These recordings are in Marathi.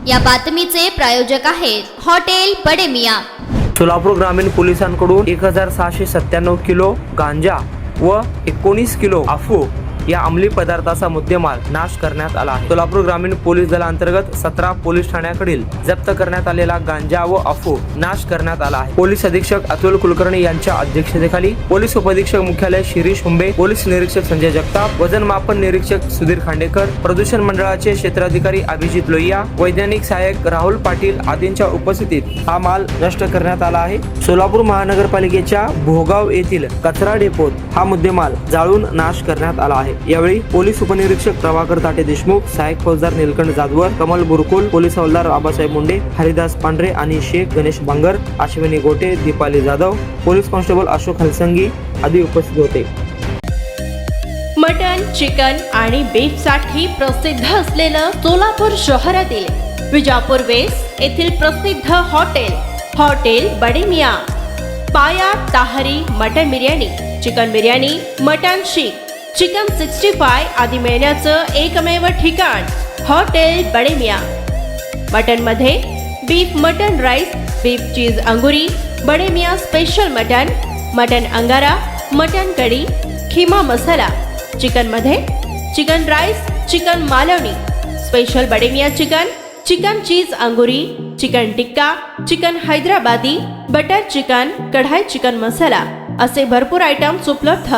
या बातमीचे प्रायोजक आहेत हॉटेल बडे मियां। सोलापूर ग्रामीण पोलिसांकडून 1697 किलो गांजा व 19 किलो अफू या अंमली पदार्थाचा मुद्देमाल नाश करण्यात आला आहे। सोलापूर ग्रामीण पोलीस दलांतर्गत 17 पोलीस ठाण्याकडील जप्त करण्यात आलेला गांजा व अफू नाश करण्यात आला आहे। पोलीस अधीक्षक अतुल कुलकर्णी यांच्या अध्यक्षतेखाली पोलीस उपअधीक्षक मुख्यालय शिरीष हुंबे, पोलीस निरीक्षक संजय जगताप, वजन मापन निरीक्षक सुधीर खांडेकर, प्रदूषण मंडळाचे क्षेत्राधिकारी अभिजित लोहिया, वैज्ञानिक सहाय्यक राहुल पाटील आदींच्या उपस्थितीत हा माल नष्ट करण्यात आला आहे। सोलापूर महानगरपालिकेच्या भोगाव येथील कचरा डेपोत हा मुद्देमाल जाळून नाश करण्यात आला आहे। यावेळी पोलीस उपनिरीक्षक प्रभाकर ताटे देशमुख, सहाय्यक फौजदार नीलकंठ जाधवर, कमल बुरकुल, पोलीस हवालदार आबासाहेब मुंडे, हरिदास पांढरे आणि शेख गणेश बांगर, अश्विनी गोटे, दीपाली जाधव, पोलीस कॉन्स्टेबल अशोक हलसंगी आदी उपस्थित होते। मटन, चिकन आणि बीफ साठी प्रसिद्ध असलेलं सोलापूर शहरातील विजापूर वेस्ट येथील प्रसिद्ध hotel Bade Miyan. Paya tahari mutton biryani, chicken biryani, mutton seekh, chicken 65 आदी मिळण्याचं एकमेव ठिकाण हॉटेल बडे मियां। मटन मध्ये beef mutton rice, beef cheese angoori, Bade Miyan special mutton, mutton angara, mutton kadhi, keema masala. Chicken मध्ये chicken rice, chicken Malvani, special Bade Miyan chicken, chicken cheese angoori, chicken tikka, chicken Hyderabadi, butter chicken, kadai chicken masala असे भरपूर आयटम्स उपलब्ध।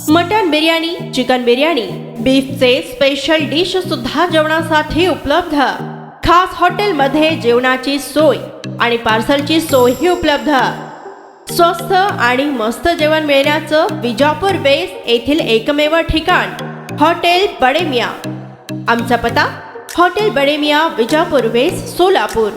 मटन बिर्याणी, चिकन बिर्याणी, बीफचे स्पेशल डिश सुद्धा जेवणासाठी उपलब्ध। खास हॉटेलमध्ये जेवणाची सोय आणि पार्सलची सोयही उपलब्ध। स्वस्त आणि मस्त जेवण मिळण्याचं विजापूर वेस्ट येथील एकमेव ठिकाण हॉटेल बडे मियां। आमचा पत्ता हॉटेल बडे मियां, विजापूर वेस्ट, सोलापूर।